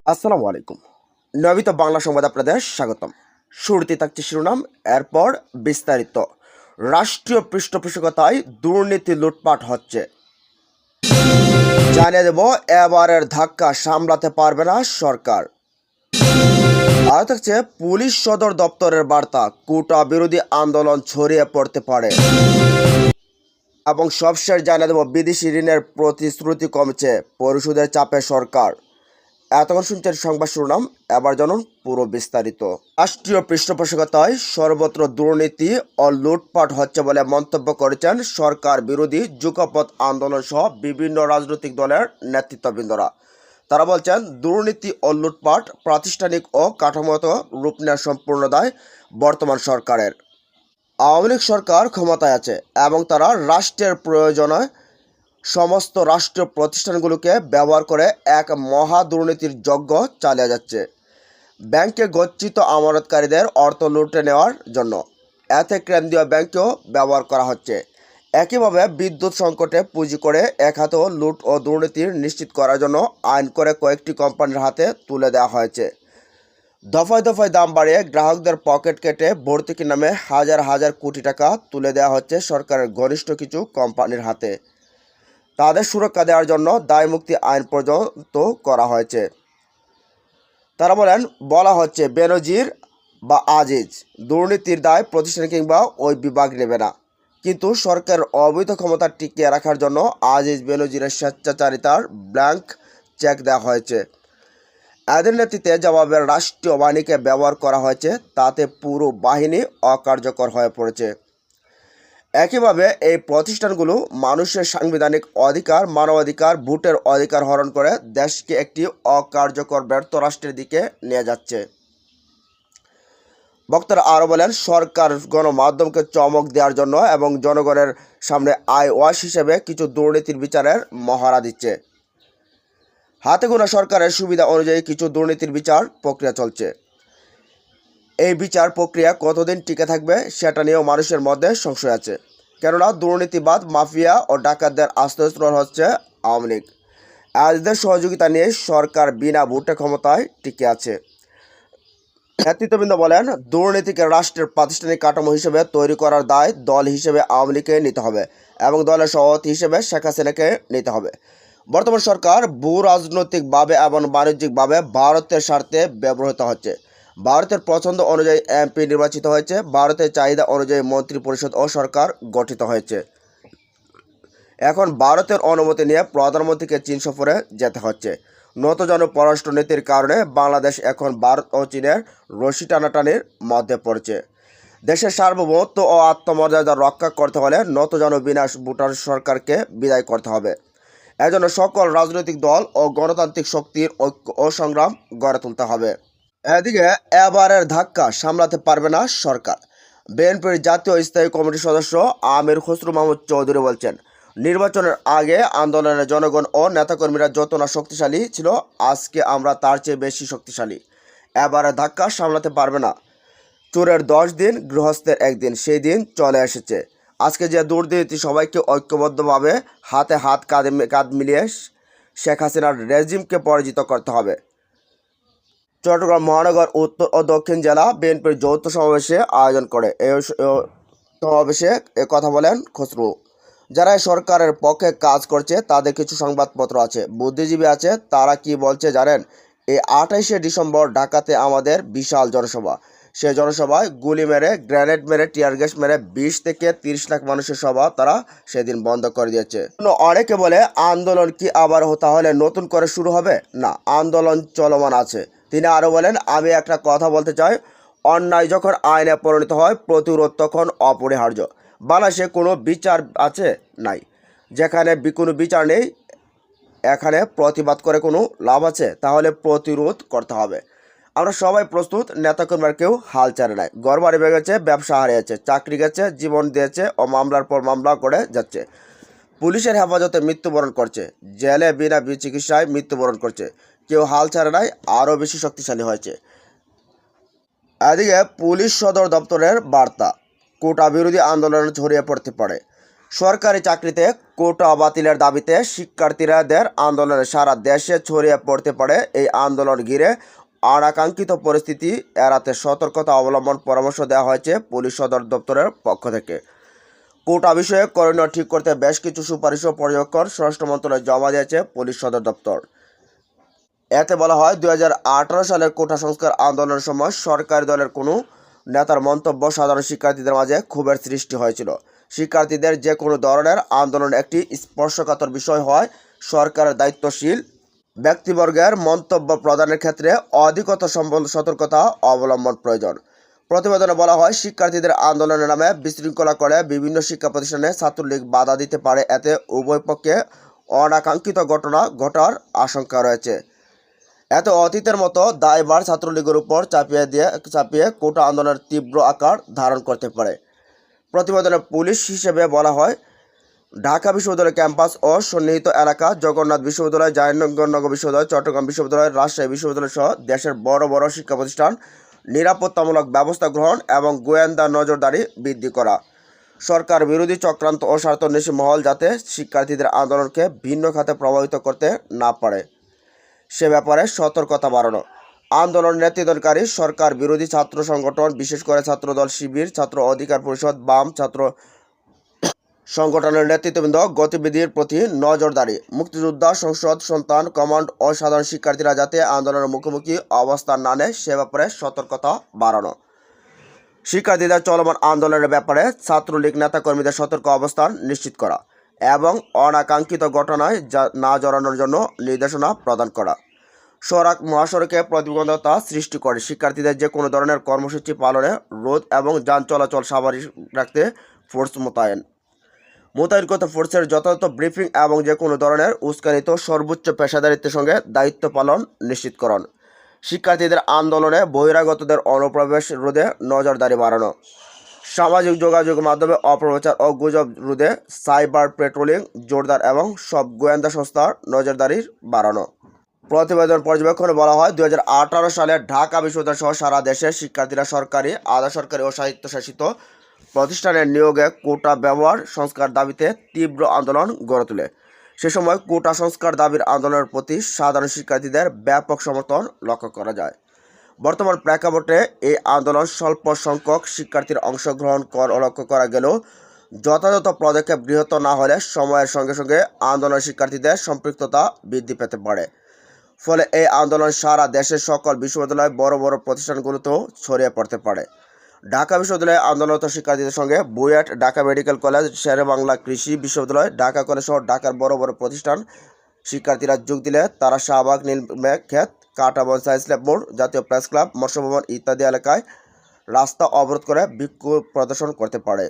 আসসালামু আলাইকুম। নিয়মিত বাংলা সংবাদ আপনাদের স্বাগতম। শুরুতে থাকছে শিরোনাম, এরপর বিস্তারিত। রাষ্ট্রীয় পৃষ্ঠপোষকতায় দুর্নীতি লুটপাট হচ্ছে, জানিয়ে দেব এবারের ধাক্কা সামলাতে পারবে না সরকার। আর থাকছে পুলিশ সদর দপ্তরের বার্তা, কোটা বিরোধী আন্দোলন ছড়িয়ে পড়তে পারে। এবং সবশেষ জানিয়ে দেব বিদেশি ঋণের প্রতিশ্রুতি কমছে, পরিশোধের চাপে সরকার। এতক্ষণ শুনছেন সংবাদ শিরোনাম, এবার জানুন পুরো বিস্তারিত। রাষ্ট্রীয় পৃষ্ঠপোষকতায় সর্বত্র দুর্নীতি ও লুটপাট হচ্ছে বলে মন্তব্য করেছেন সরকার বিরোধী যুগপৎ আন্দোলন সহ বিভিন্ন রাজনৈতিক দলের নেতৃত্ববৃন্দরা। তারা বলছেন, দুর্নীতি ও লুটপাট প্রাতিষ্ঠানিক ও কাঠামোগত রূপ নেওয়ার সম্পূর্ণ দায় বর্তমান সরকারের। আওয়ামী লীগ সরকার ক্ষমতায় আছে এবং তারা রাষ্ট্রের প্রয়োজনে সমস্ত রাষ্ট্রীয় প্রতিষ্ঠানগুলোকে ব্যবহার করে এক মহা দুর্নীতির যজ্ঞ চালিয়ে যাচ্ছে ব্যাংকে গচ্ছিত আমানতকারীদের অর্থ লুটে নেওয়ার জন্য। এতে কেন্দ্রীয় ব্যাংকেও ব্যবহার করা হচ্ছে। একইভাবে বিদ্যুৎ সংকটে পুঁজি করে এক হাতেও লুট ও দুর্নীতির নিশ্চিত করার জন্য আইন করে কয়েকটি কোম্পানির হাতে তুলে দেওয়া হয়েছে। দফায় দফায় দাম বাড়িয়ে গ্রাহকদের পকেট কেটে ভর্তুকির নামে হাজার হাজার কোটি টাকা তুলে দেওয়া হচ্ছে সরকারের ঘনিষ্ঠ কিছু কোম্পানির হাতে। তাদের সুরক্ষা দেওয়ার জন্য দায়মুক্তি আইন পর্যন্ত করা হয়েছে। তারা বলা হচ্ছে বেনজির বা আজিজ দুর্নীতির দায় প্রতিষ্ঠান কিংবা ওই বিভাগ নেবে না, কিন্তু সরকারের অবৈধ ক্ষমতা টিকিয়ে রাখার জন্য আজিজ বেনজিরের স্বেচ্ছাচারিতার ব্ল্যাঙ্ক চেক দেওয়া হয়েছে। এদের নেতৃত্বে জবাবের রাষ্ট্রীয় বাহিনীকে ব্যবহার করা হয়েছে, তাতে পুরো বাহিনী অকার্যকর হয়ে পড়েছে। একইভাবে এই প্রতিষ্ঠানগুলো মানুষের সাংবিধানিক অধিকার, মানবাধিকার, ভোটের অধিকার হরণ করে দেশকে একটি অকার্যকর ব্যর্থ রাষ্ট্রের দিকে নিয়ে যাচ্ছে। বক্তারা আরও বলেন, সরকার গণমাধ্যমকে চমক দেওয়ার জন্য এবং জনগণের সামনে আই ওয়াশ হিসেবে কিছু দুর্নীতির বিচারের মহড়া দিচ্ছে। হাতে গোনা সরকারের সুবিধা অনুযায়ী কিছু দুর্নীতির বিচার প্রক্রিয়া চলছে। এই বিচার প্রক্রিয়া কতদিন টিকে থাকবে সেটা নিয়েও মানুষের মধ্যে সংশয় আছে, কেননা দুর্নীতিবাদ, মাফিয়া ও ডাকাতদের আশ্রয়স্থল হচ্ছে আওয়ামী লীগ। এদের সহযোগিতা নিয়ে সরকার বিনা ভোটে ক্ষমতায় টিকে আছে। নেতৃত্ববৃন্দ বলেন, দুর্নীতিকে রাষ্ট্রের প্রাতিষ্ঠানিক কাঠামো হিসেবে তৈরি করার দায় দল হিসেবে আওয়ামী লীগকে নিতে হবে এবং দলের সভাপতি হিসেবে শেখ হাসিনাকে নিতে হবে। বর্তমান সরকার ভূ রাজনৈতিকভাবে এবং বাণিজ্যিকভাবে ভারতের স্বার্থে ব্যবহৃত হচ্ছে। ভারতের পছন্দ অনুযায়ী এমপি নির্বাচিত হয়েছে, ভারতের চাহিদা অনুযায়ী মন্ত্রী পরিষদ ও সরকার গঠিত হয়েছে। এখন ভারতের অনুমতি নিয়ে প্রধানমন্ত্রীকে চীন সফরে যেতে হচ্ছে। নতজন পররাষ্ট্রনীতির কারণে বাংলাদেশ এখন ভারত ও চীনের রশি টানাটানির মধ্যে পড়েছে। দেশের সার্বভৌমত্ব ও আত্মমর্যাদা রক্ষা করতে হলে নতজন বিনাশ ভুটান সরকারকে বিদায় করতে হবে। এজন্য সকল রাজনৈতিক দল ও গণতান্ত্রিক শক্তির ঐক্য ও সংগ্রাম গড়ে তুলতে হবে। এদিকে এবারের ধাক্কা সামলাতে পারবে না সরকার। বিএনপির জাতীয় স্থায়ী কমিটির সদস্য আমির খসরু মাহমুদ চৌধুরী বলছেন, নির্বাচনের আগে আন্দোলনের জনগণ ও নেতাকর্মীরা যত না শক্তিশালী ছিল, আজকে আমরা তার চেয়ে বেশি শক্তিশালী। এবারের ধাক্কা সামলাতে পারবে না। চোরের 10 দিন, গৃহস্থের 1 দিন, সেই দিন চলে এসেছে। আজকে যে দুর্নীতি সবাইকে ঐক্যবদ্ধভাবে হাতে হাত কাঁধ মিলিয়ে শেখ হাসিনার রেজিমকে পরাজিত করতে হবে। চট্টগ্রাম মহানগর উত্তর ও দক্ষিণ জেলা বিএনপির যৌথ সমাবেশে আয়োজন করে। এই সমাবেশে কথা বলেন খসরু। যারা সরকারের পক্ষে কাজ করছে তাদের কিছু সংবাদপত্র আছে, বুদ্ধিজীবী আছে, তারা কি বলছে জানেন? এই 28শে ডিসেম্বর ঢাকাতে আমাদের বিশাল জনসভা। সেই জনসভায় গুলি মেরে, গ্রেনেড মেরে, টিয়ার গ্যাস মেরে 20 থেকে 30 লাখ মানুষের সভা তারা সেদিন বন্ধ করে দিয়েছে। অনেকে বলে, আন্দোলন কি আবার তাহলে নতুন করে শুরু হবে? না, আন্দোলন চলমান আছে। তিনি আরও বলেন, আমি একটা কথা বলতে চাই, অন্যায় যখন আইনে পরিণত হয়, প্রতিরোধ তখন অপরিহার্য। বাংলাদেশে কোনো বিচার আছে? নাই। যেখানে কোনো বিচার নেই, এখানে প্রতিবাদ করে কোনো লাভ আছে? তাহলে প্রতিরোধ করতে হবে। আমরা সবাই প্রস্তুত। নেতাকর্মীর কেউ হাল ছাড়ে নাই। ঘর বাড়ি ভেঙেছে, ব্যবসা হারিয়েছে, চাকরি গেছে, জীবন দিয়েছে ও মামলার পর মামলা করে যাচ্ছে। পুলিশের হেফাজতে মৃত্যুবরণ করছে, জেলে বিনা চিকিৎসায় মৃত্যুবরণ করছে। কেউ হাল ছাড়ে নাই, আরও বেশি শক্তিশালী হয়েছে। এদিকে পুলিশ সদর দপ্তরের বার্তা, কোটা বিরোধী আন্দোলনে ছড়িয়ে পড়তে পারে। সরকারি চাকরিতে কোটা বাতিলের দাবিতে শিক্ষার্থীদের আন্দোলনে সারা দেশে ছড়িয়ে পড়তে পারে। এই আন্দোলন ঘিরে অনাকাঙ্ক্ষিত পরিস্থিতি এড়াতে সতর্কতা অবলম্বন পরামর্শ দেওয়া হয়েছে পুলিশ সদর দপ্তরের পক্ষ থেকে। কোটা বিষয়ে করণীয় ঠিক করতে বেশ কিছু সুপারিশ ও পর্যবেক্ষণ স্বরাষ্ট্র মন্ত্রণালয়ে জমা দিয়েছে পুলিশ সদর দপ্তর। এতে বলা হয়, 2018 সালের কোটা সংস্কার আন্দোলনের সময় সরকারি দলের কোনো নেতার মন্তব্য সাধারণ শিক্ষার্থীদের মাঝে ক্ষোভের সৃষ্টি হয়েছিল। শিক্ষার্থীদের যে কোনো ধরনের আন্দোলন একটি স্পর্শকাতর বিষয় হয়, সরকারের দায়িত্বশীল ব্যক্তিবর্গের মন্তব্য প্রদানের ক্ষেত্রে অধিকতর সতর্কতা অবলম্বন প্রয়োজন। প্রতিবেদনে বলা হয়, শিক্ষার্থীদের আন্দোলনের নামে বিশৃঙ্খলা করে বিভিন্ন শিক্ষা প্রতিষ্ঠানে ছাত্রলীগ বাধা দিতে পারে। এতে উভয় পক্ষে অনাকাঙ্ক্ষিত ঘটনা ঘটার আশঙ্কা রয়েছে। এতে অতীতের মতো দায়ভার ছাত্রলীগের উপর চাপিয়ে কোটা আন্দোলনের তীব্র আকার ধারণ করতে পারে। প্রতিবেদনে পুলিশ হিসেবে বলা হয়, ঢাকা বিশ্ববিদ্যালয় ক্যাম্পাস ও সন্নিহিত এলাকা, জগন্নাথ বিশ্ববিদ্যালয়, জাহাঙ্গীরনগর বিশ্ববিদ্যালয়, চট্টগ্রাম বিশ্ববিদ্যালয়, রাজশাহী বিশ্ববিদ্যালয় সহ দেশের বড় বড় শিক্ষা প্রতিষ্ঠান নিরাপত্তামূলক ব্যবস্থা গ্রহণ এবং গোয়েন্দা নজরদারি বৃদ্ধি করা, সরকার বিরোধী চক্রান্ত ও স্বার্থান্বেষী মহল যাতে শিক্ষার্থীদের আন্দোলনকে ভিন্ন খাতে প্রভাবিত করতে না পারে সে ব্যাপারে সতর্কতা বাড়ানো। আন্দোলন নেতৃত্বকারী সরকার বিরোধী ছাত্র সংগঠন, বিশেষ করে ছাত্রদল, শিবির, ছাত্র অধিকার পরিষদ, বাম ছাত্র সংগঠনের নেতৃত্ববৃন্দ গতিবিধির প্রতি নজরদারি, মুক্তিযোদ্ধা, সংসদ সন্তান, কমান্ড ও সাধারণ শিক্ষার্থীরা যাতে আন্দোলনের মুখোমুখি অবস্থান না নেয় সে ব্যাপারে সতর্কতা বাড়ানো। শিক্ষার্থীদের চলমান আন্দোলনের ব্যাপারে ছাত্রলীগ নেতাকর্মীদের সতর্ক অবস্থান নিশ্চিত করা এবং অনাকাঙ্ক্ষিত ঘটনায় না জড়ানোর জন্য নির্দেশনা প্রদান করা। মহাসড়কে প্রতিবন্ধকতা সৃষ্টি করে শিক্ষার্থীদের যে কোনো ধরনের কর্মসূচি পালনে রোধ এবং যান চলাচল স্বাভাবিক রাখতে ফোর্স মোতায়েন করতে ফোর্সের যথাযথ ব্রিফিং এবং যে কোনো ধরনের উস্কানিত সর্বোচ্চ পেশাদারিত্বের সঙ্গে দায়িত্ব পালন নিশ্চিতকরণ। শিক্ষার্থীদের আন্দোলনে বহিরাগতদের অনুপ্রবেশ রোধে নজরদারি বাড়ানো। সামাজিক যোগাযোগ মাধ্যমে অপপ্রচার ও গুজব রোধে সাইবার পেট্রোলিং জোরদার এবং সব গোয়েন্দা সংস্থার নজরদারি বাড়ানো। প্রতিবেদন পর্যবেক্ষণে বলা হয়, 2018 সালে ঢাকা বিশ্ববিদ্যালয় সহ সারা দেশের শিক্ষার্থীরা সরকারি, আধা সরকারি ও স্বায়ত্তশাসিত প্রতিষ্ঠানের নিয়োগে কোটা ব্যবহার সংস্কার দাবিতে তীব্র আন্দোলন গড়ে তোলে। সে সময় কোটা সংস্কার দাবির আন্দোলনের প্রতি সাধারণ শিক্ষার্থীদের ব্যাপক সমর্থন লক্ষ্য করা যায়। বর্তমান প্রেক্ষাপটে এই আন্দোলন স্বল্প সংখ্যক শিক্ষার্থীর অংশগ্রহণ লক্ষ্য করা গেলেও যথাযথ পদক্ষেপ গৃহীত না হলে সময়ের সঙ্গে সঙ্গে আন্দোলন শিক্ষার্থীদের সম্পৃক্ততা বৃদ্ধি পেতে পারে। ফলে এই আন্দোলন সারা দেশের সকল বিশ্ববিদ্যালয়, বড় বড় প্রতিষ্ঠানগুলোতেও ছড়িয়ে পড়তে পারে। ঢাকা বিশ্ববিদ্যালয়ে আন্দোলনরত শিক্ষার্থীদের সঙ্গে বুয়েট, ঢাকা মেডিকেল কলেজ, শেরেবাংলা কৃষি বিশ্ববিদ্যালয়, ঢাকা কলেজ সহ ঢাকার বড় বড় প্রতিষ্ঠান শিক্ষার্থীরা যোগ দিলে তারা শাহবাগ, নীলক্ষেত, কাঁটাবন, সায়েন্স ল্যাব মোড়, জাতীয় প্রেস ক্লাব, মৎস্য ভবন ইত্যাদি এলাকায় রাস্তা অবরোধ করে বিক্ষোভ প্রদর্শন করতে পারে।